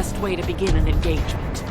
best way to begin an engagement.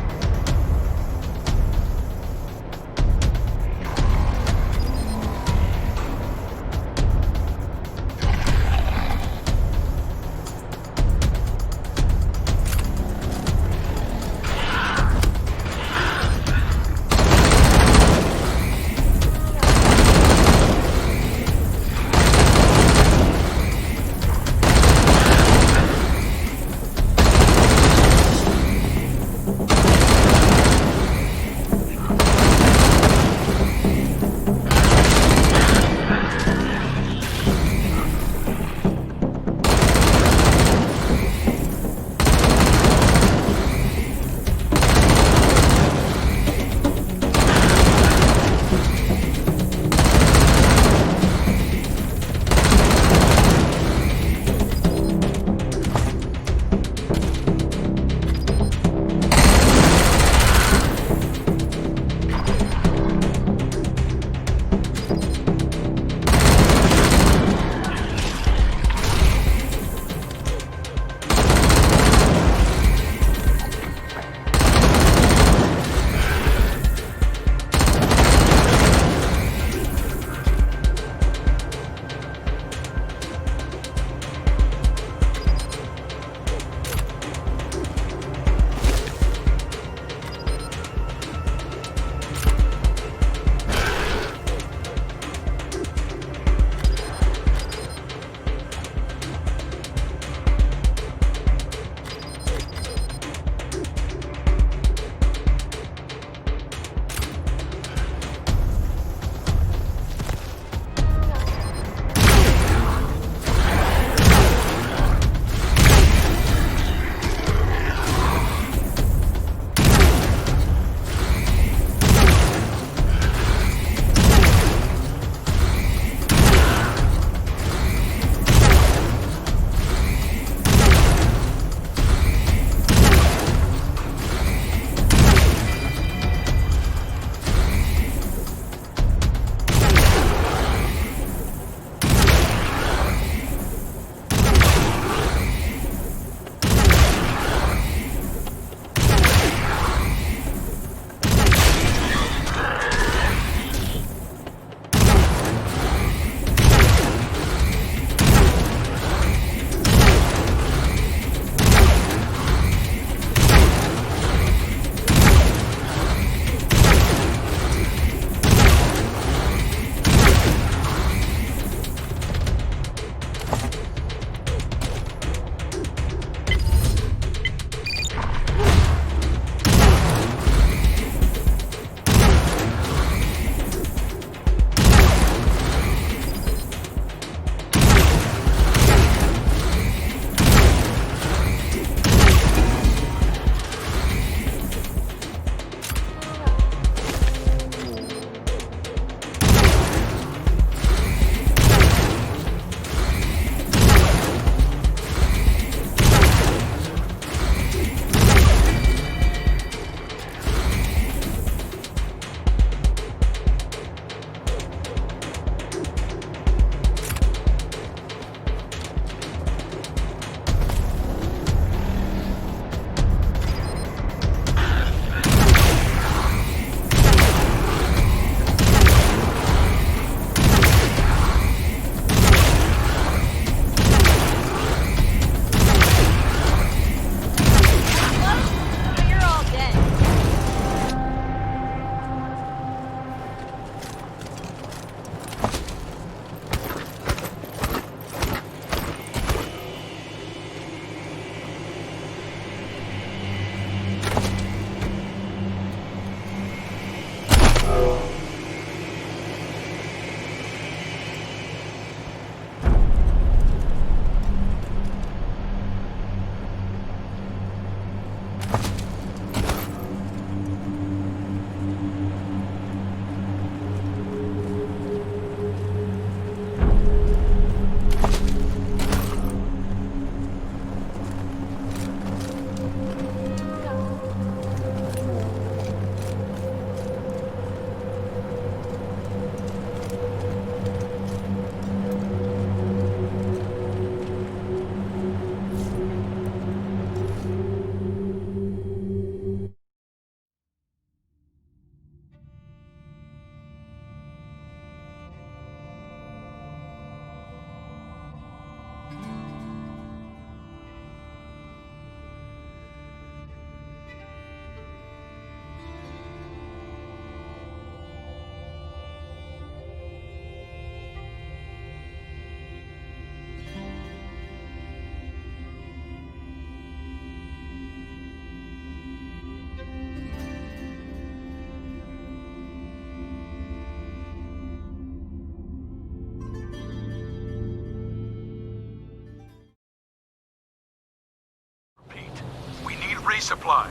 resupply.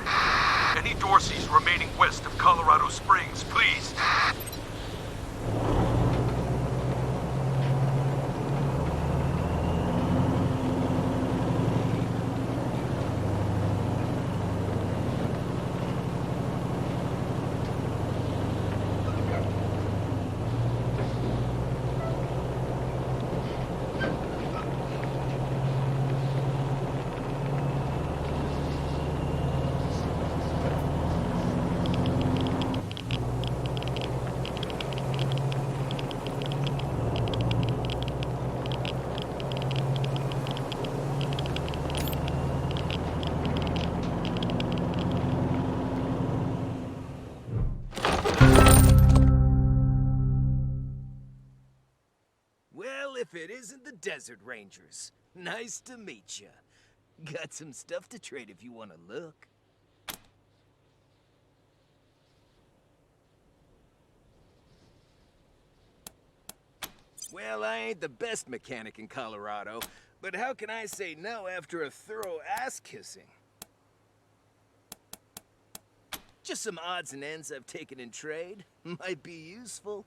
Any Dorseys remaining west of Colorado Springs, please. If it isn't the Desert Rangers. Nice to meet ya. Got some stuff to trade if you want to look. Well, I ain't the best mechanic in Colorado, but how can I say no after a thorough ass-kissing? Just some odds and ends I've taken in trade. Might be useful.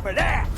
for that!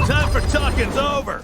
Time for talking's over.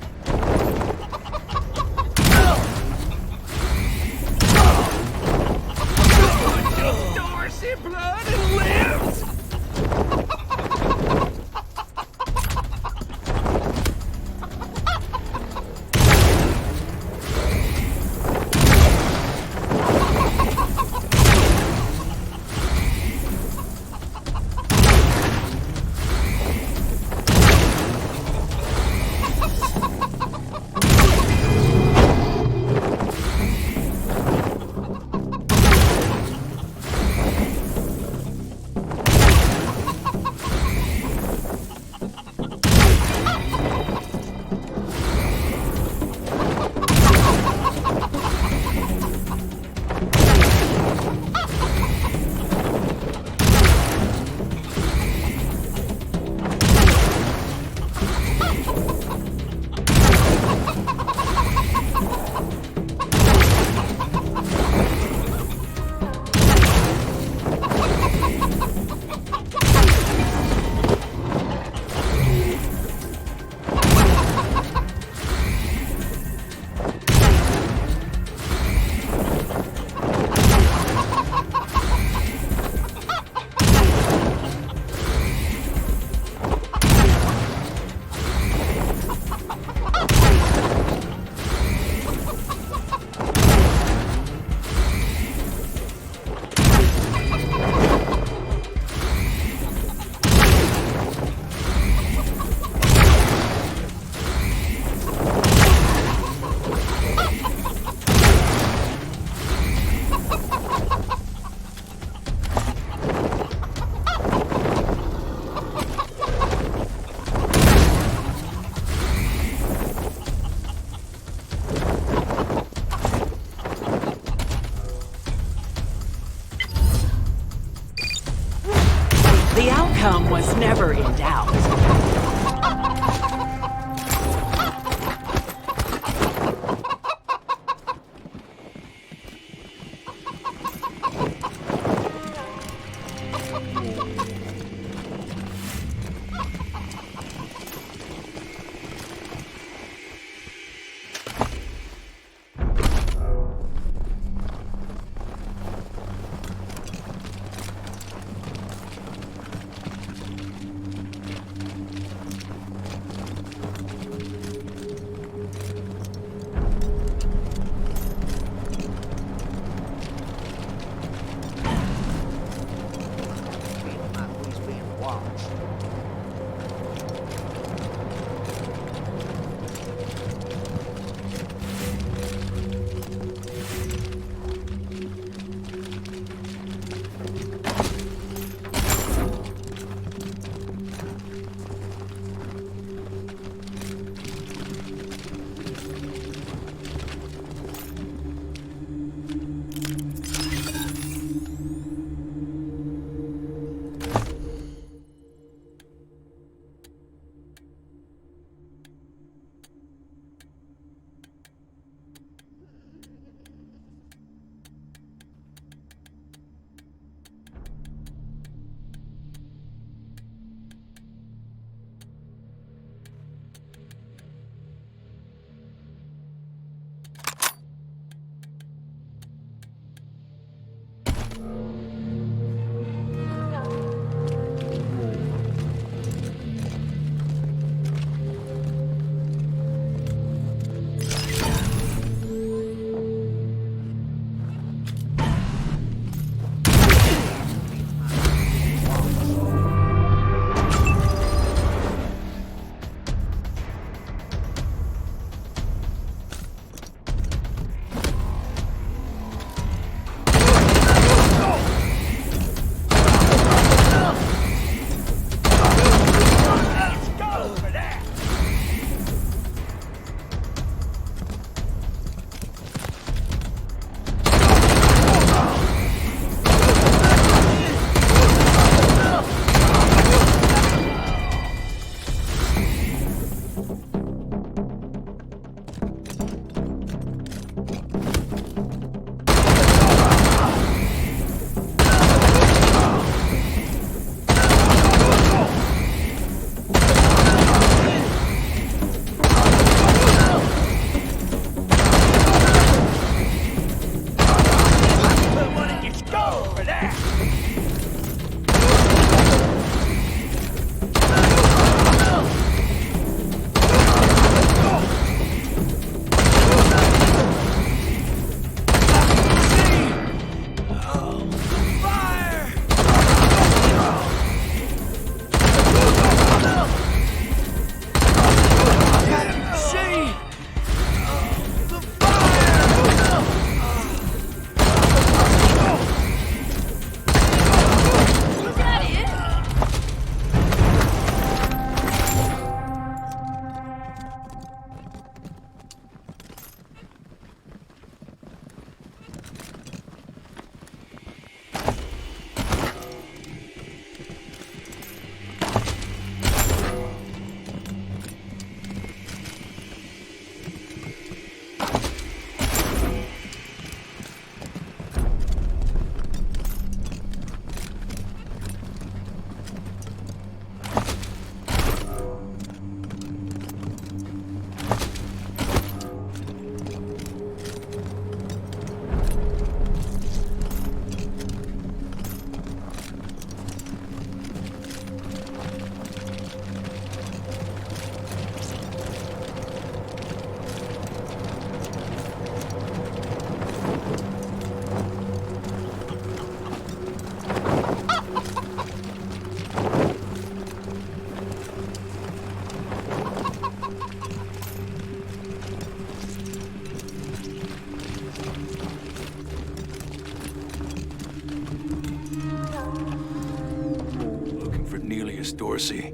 Dorsey.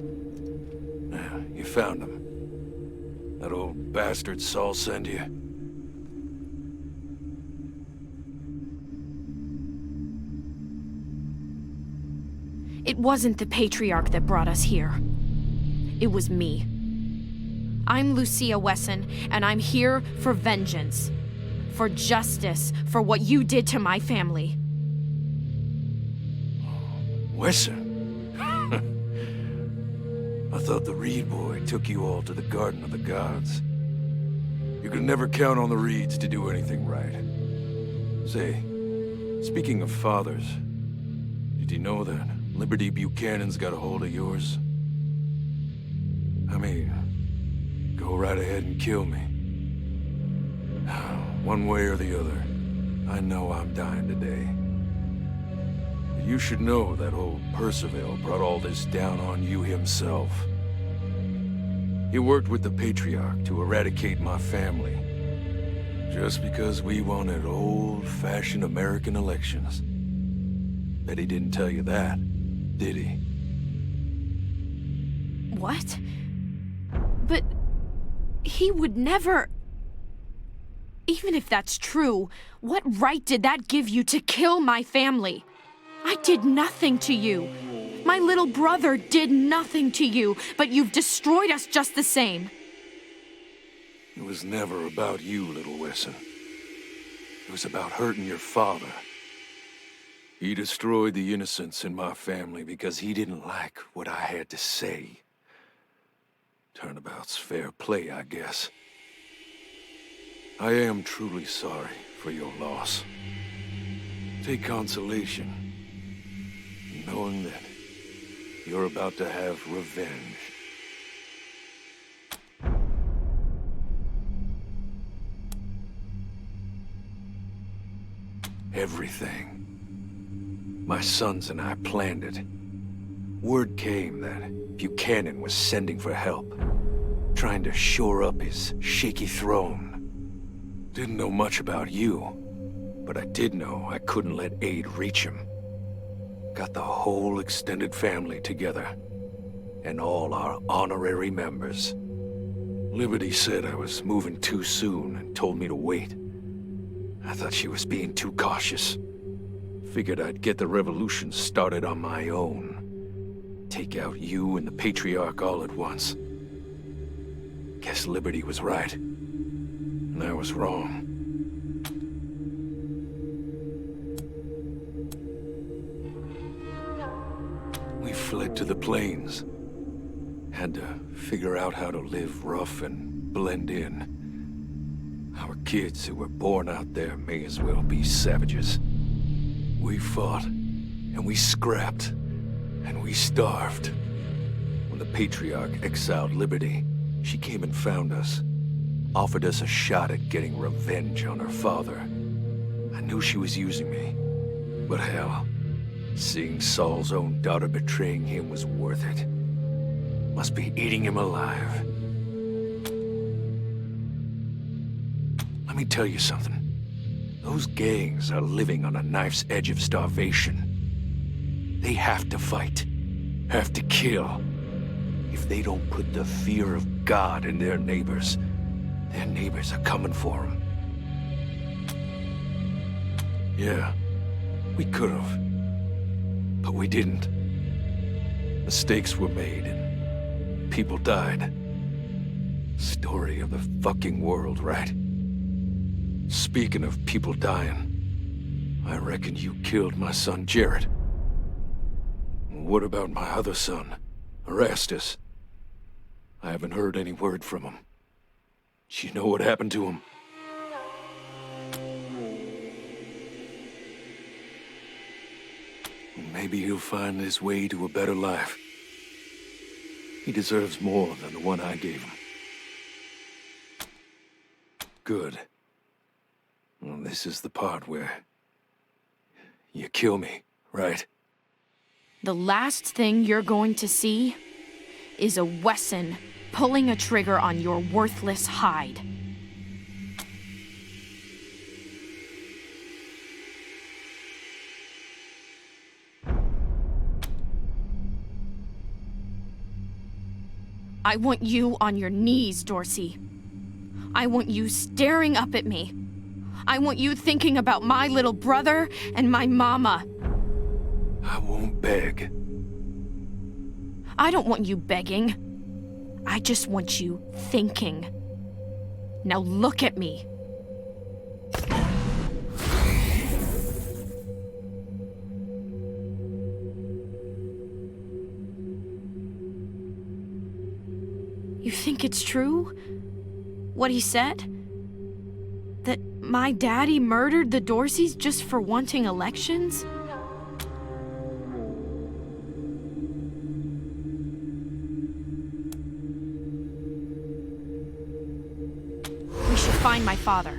Yeah, you found him. That old bastard Saul send you? It wasn't the Patriarch that brought us here. It was me. I'm Lucia Wesson, and I'm here for vengeance. For justice, for what you did to my family. Wesson? I thought the Reed boy took you all to the Garden of the Gods. You could never count on the Reeds to do anything right. Say, speaking of fathers, did you know that Liberty Buchanan's got a hold of yours? I mean, go right ahead and kill me. One way or the other, I know I'm dying today. You should know that old Percival brought all this down on you himself. He worked with the Patriarch to eradicate my family. Just because we wanted old-fashioned American elections. Bet he didn't tell you that, did he? What? But he would never... Even if that's true, what right did that give you to kill my family? I did nothing to you. My little brother did nothing to you, but you've destroyed us just the same. It was never about you, little Wesson. It was about hurting your father. He destroyed the innocents in my family because he didn't like what I had to say. Turnabout's fair play, I guess. I am truly sorry for your loss. Take consolation in knowing that you're about to have revenge. Everything. My sons and I planned it. Word came that Buchanan was sending for help, trying to shore up his shaky throne. Didn't know much about you, but I did know I couldn't let aid reach him. Got the whole extended family together, and all our honorary members. Liberty said I was moving too soon and told me to wait. I thought she was being too cautious. Figured I'd get the revolution started on my own. Take out you and the Patriarch all at once. Guess Liberty was right. And I was wrong. We fled to the plains. Had to figure out how to live rough and blend in. Our kids who were born out there may as well be savages. We fought, and we scrapped, and we starved. When the Patriarch exiled Liberty, she came and found us. Offered us a shot at getting revenge on her father. I knew she was using me. But hell, seeing Saul's own daughter betraying him was worth it. Must be eating him alive. Let me tell you something. Those gangs are living on a knife's edge of starvation. They have to fight. Have to kill. If they don't put the fear of God in their neighbors are coming for them. Yeah, we could have. But we didn't. Mistakes were made and people died. Story of the fucking world, right? Speaking of people dying, I reckon you killed my son Jarrett. What about my other son, Erastus? I haven't heard any word from him. Do you know what happened to him? Maybe he'll find his way to a better life. He deserves more than the one I gave him. Good. Well, this is the part where you kill me, right? The last thing you're going to see is a Wesson pulling a trigger on your worthless hide. I want you on your knees, Dorsey. I want you staring up at me. I want you thinking about my little brother and my mama. I won't beg. I don't want you begging. I just want you thinking. Now look at me. You think it's true? What he said? That my daddy murdered the Dorseys just for wanting elections? We should find my father.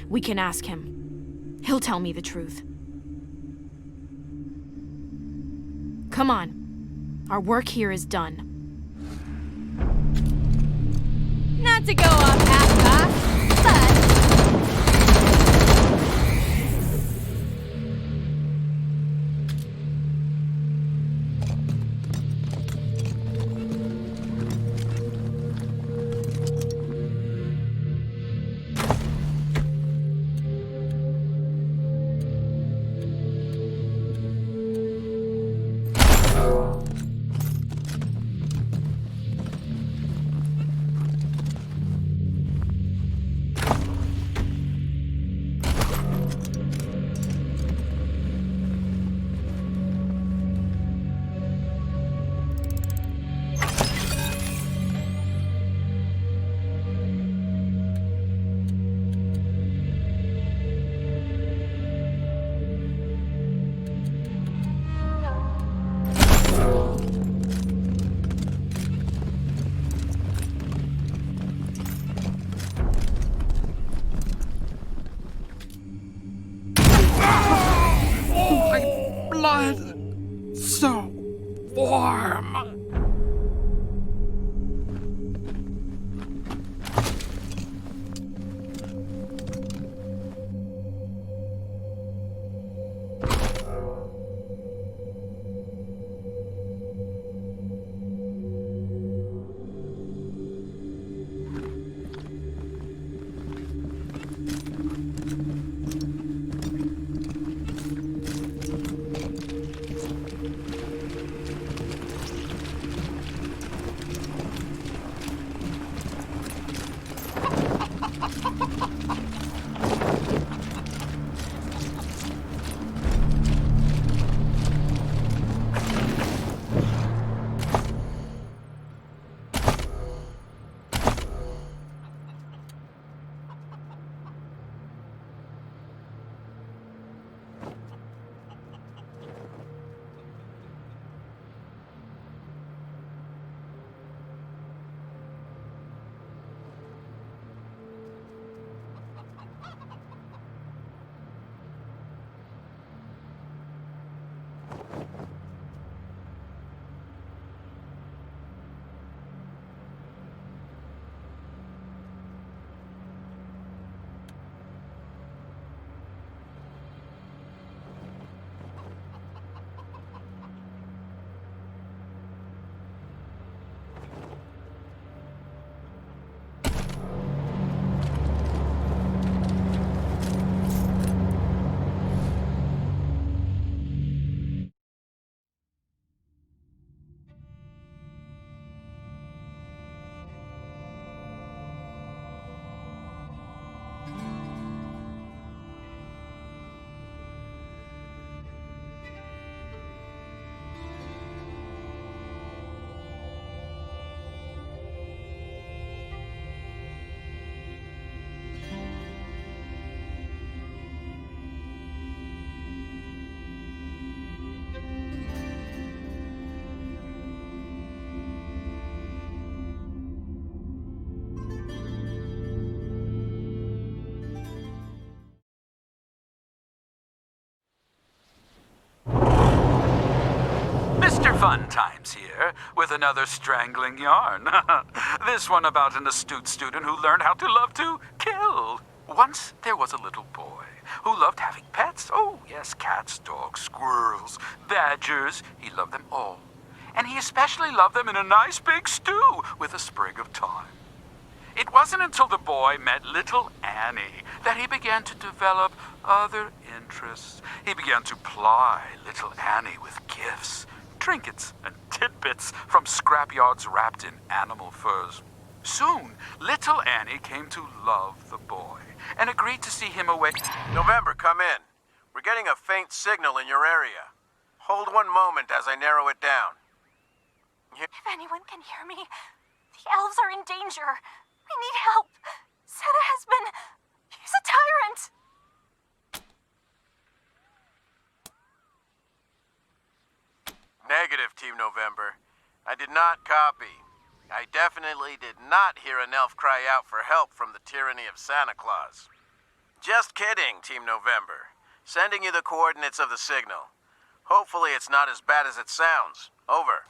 We can ask him. He'll tell me the truth. Come on. Our work here is done. Not to go off half-cocked, but... So warm. Fun times here, with another strangling yarn. This one about an astute student who learned how to love to kill. Once there was a little boy who loved having pets. Oh, yes, cats, dogs, squirrels, badgers. He loved them all. and he especially loved them in a nice big stew with a sprig of thyme. It wasn't until the boy met little Annie that he began to develop other interests. He began to ply little Annie with gifts, trinkets, and tidbits from scrapyards wrapped in animal furs. Soon, little Annie came to love the boy and agreed to see him away. November, come in. We're getting a faint signal in your area. Hold one moment as I narrow it down. If anyone can hear me, the elves are in danger. I need help. Seta has been... He's a tyrant. Negative, Team November. I did not copy. I definitely did not hear an elf cry out for help from the tyranny of Santa Claus. Just kidding, Team November. Sending you the coordinates of the signal. Hopefully it's not as bad as it sounds. Over.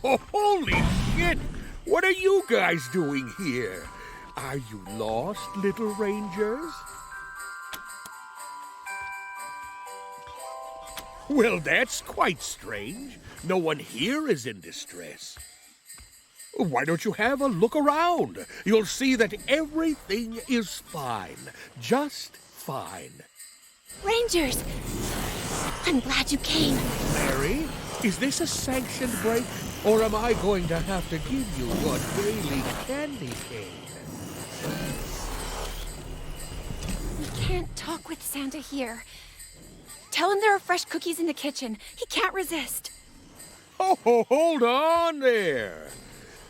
Oh, holy shit! What are you guys doing here? Are you lost, little rangers? Well, that's quite strange. No one here is in distress. Why don't you have a look around? You'll see that everything is fine. Just fine. Rangers! I'm glad you came. Mary, is this a sanctioned break? Or am I going to have to give you your daily candy cane? We can't talk with Santa here. Tell him there are fresh cookies in the kitchen. He can't resist. Oh, hold on there.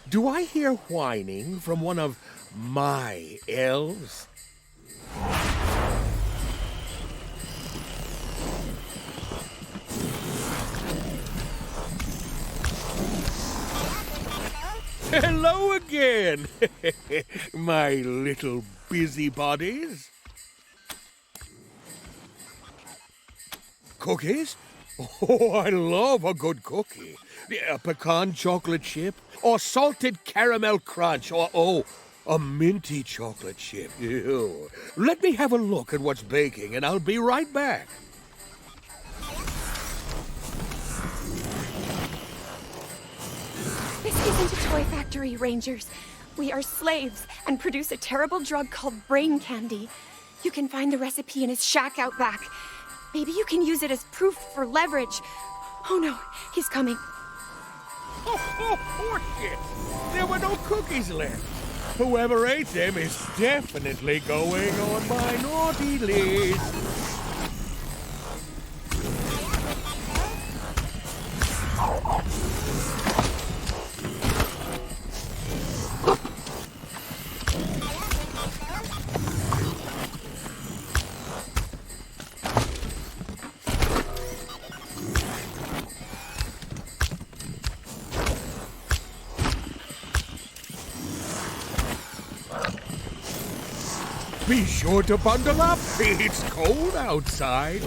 Do I hear whining from one of my elves? Hello again, my little busybodies. Cookies? Oh, I love a good cookie. A pecan chocolate chip, or salted caramel crunch, or, a minty chocolate chip. Ew. Let me have a look at what's baking, and I'll be right back. This isn't a toy factory, Rangers. We are slaves and produce a terrible drug called brain candy. You can find the recipe in his shack out back. Maybe you can use it as proof for leverage. Oh no, he's coming. Oh, shit! There were no cookies left. Whoever ate them is definitely going on my naughty list. Be sure to bundle up. It's cold outside.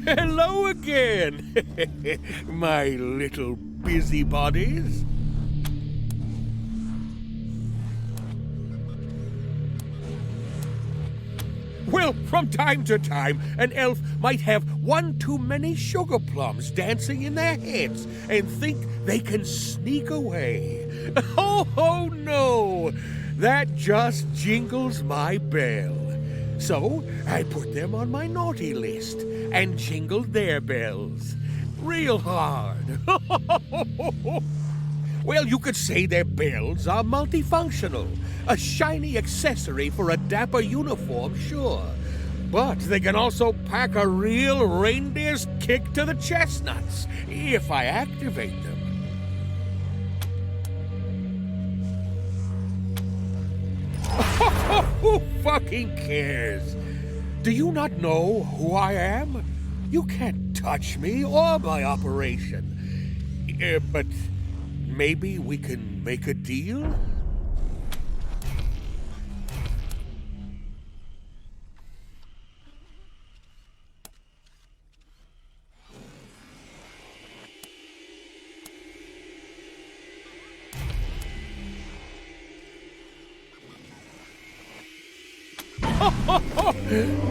Hello again, my little busybodies. Well, from time to time, an elf might have one too many sugar plums dancing in their heads and think they can sneak away. Oh no! That just jingles my bell. So I put them on my naughty list and jingled their bells. Real hard. Well, you could say their bells are multifunctional. A shiny accessory for a dapper uniform, sure. But they can also pack a real reindeer's kick to the chestnuts if I activate them. Who fucking cares? Do you not know who I am? You can't touch me or my operation. But maybe we can make a deal?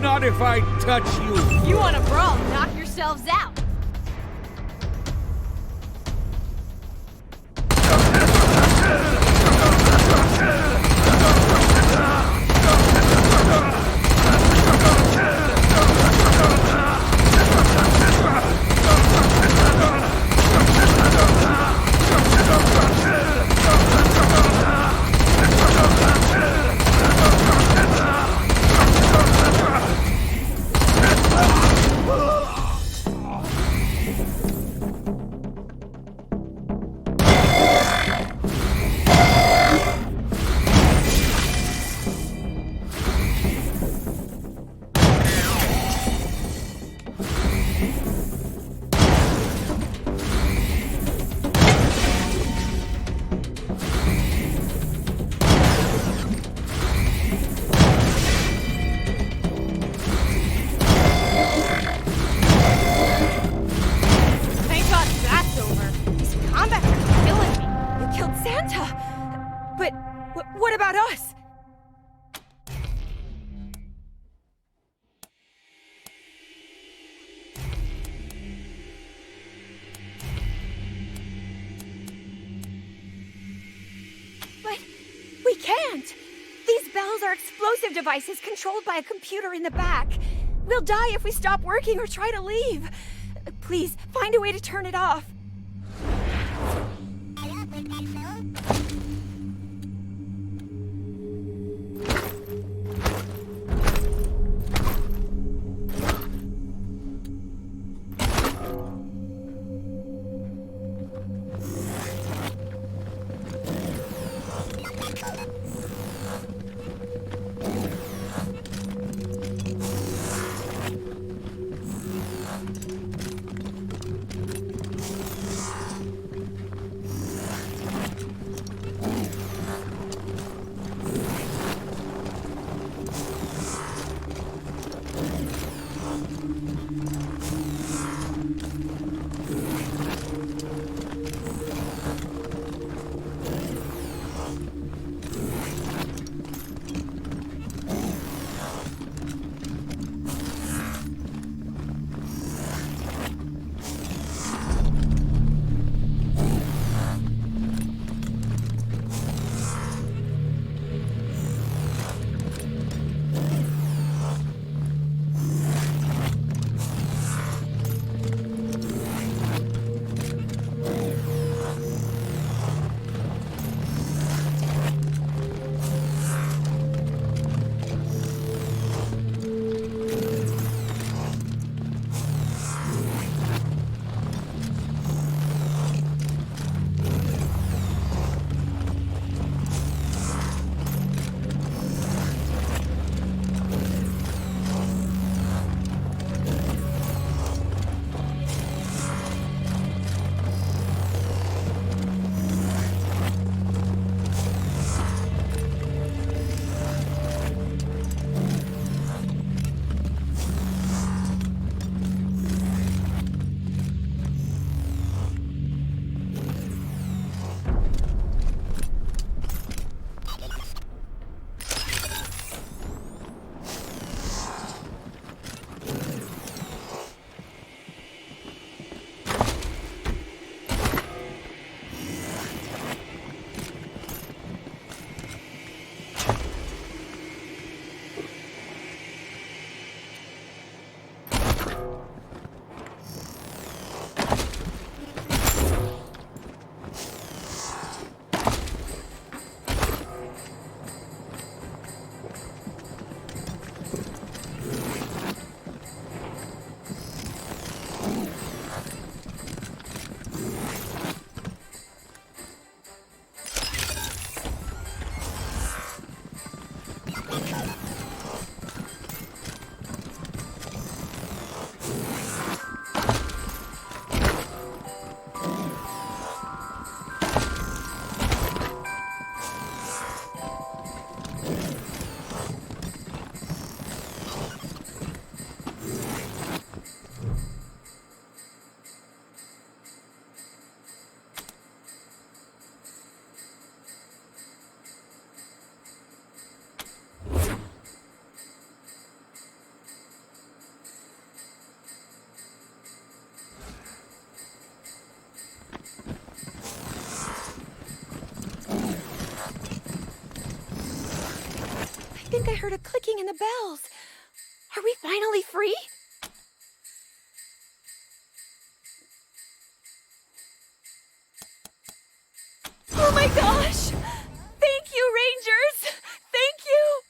Not if I touch you. You want a brawl? Knock yourselves out. What about us? But we can't. These bells are explosive devices controlled by a computer in the back. We'll die if we stop working or try to leave. Please, find a way to turn it off. I think I heard a clicking in the bells. Are we finally free? Oh my gosh! Thank you, Rangers! Thank you!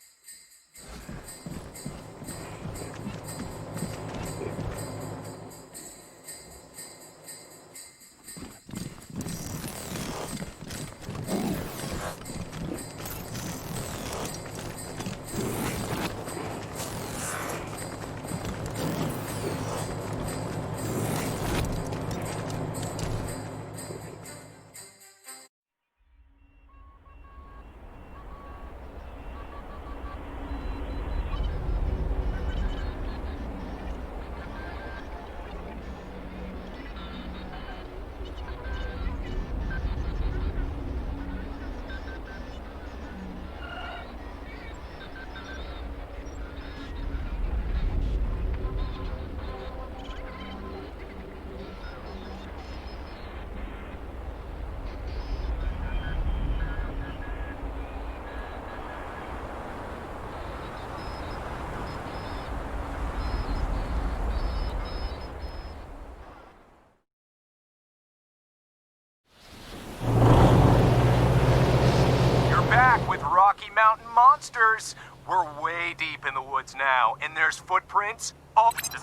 Rocky Mountain monsters. We're way deep in the woods now, and there's footprints. Oh, this is...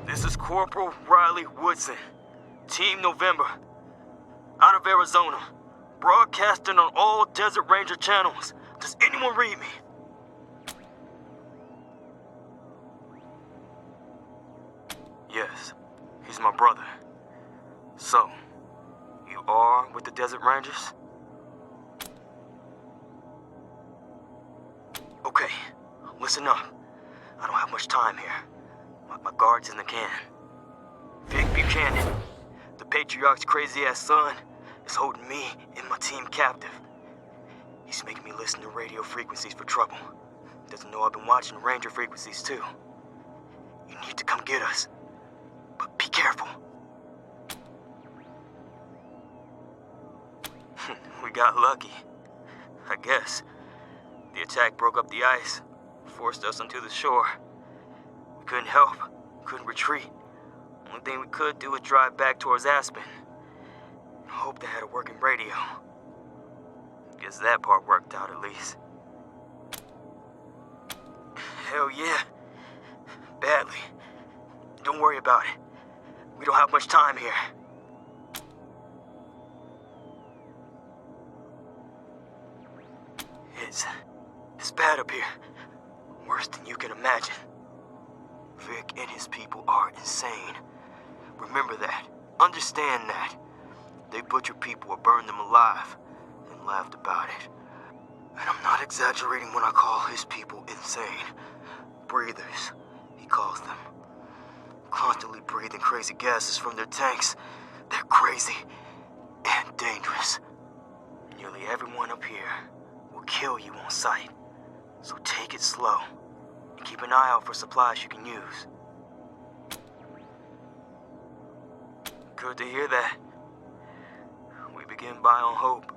This is Corporal Riley Woodson, Team November, out of Arizona, broadcasting on all Desert Ranger channels. Does anyone read me? Yes, he's my brother. So, you are with the Desert Rangers? Okay, listen up. I don't have much time here. My guard's in the can. Vic Buchanan, the Patriarch's crazy-ass son, is holding me and my team captive. He's making me listen to radio frequencies for trouble. doesn't know I've been watching Ranger frequencies too. You need to come get us. But be careful. We got lucky. I guess. The attack broke up the ice, forced us onto the shore. We couldn't help, couldn't retreat. Only thing we could do was drive back towards Aspen. Hope they had a working radio. Guess that part worked out at least. Hell yeah. Badly. Don't worry about it. We don't have much time here. It's bad up here. Worse than you can imagine. Vic and his people are insane. Remember that. Understand that. They butchered people or burned them alive, and laughed about it. And I'm not exaggerating when I call his people insane. Breathers, he calls them. Constantly breathing crazy gases from their tanks. They're crazy and dangerous. Nearly everyone up here will kill you on sight. So take it slow, and keep an eye out for supplies you can use. Good to hear that. We've been by on hope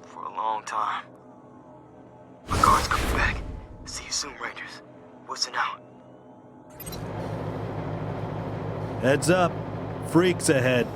for a long time. My guard's coming back. See you soon, Rangers. Woodson out. Heads up. Freaks ahead.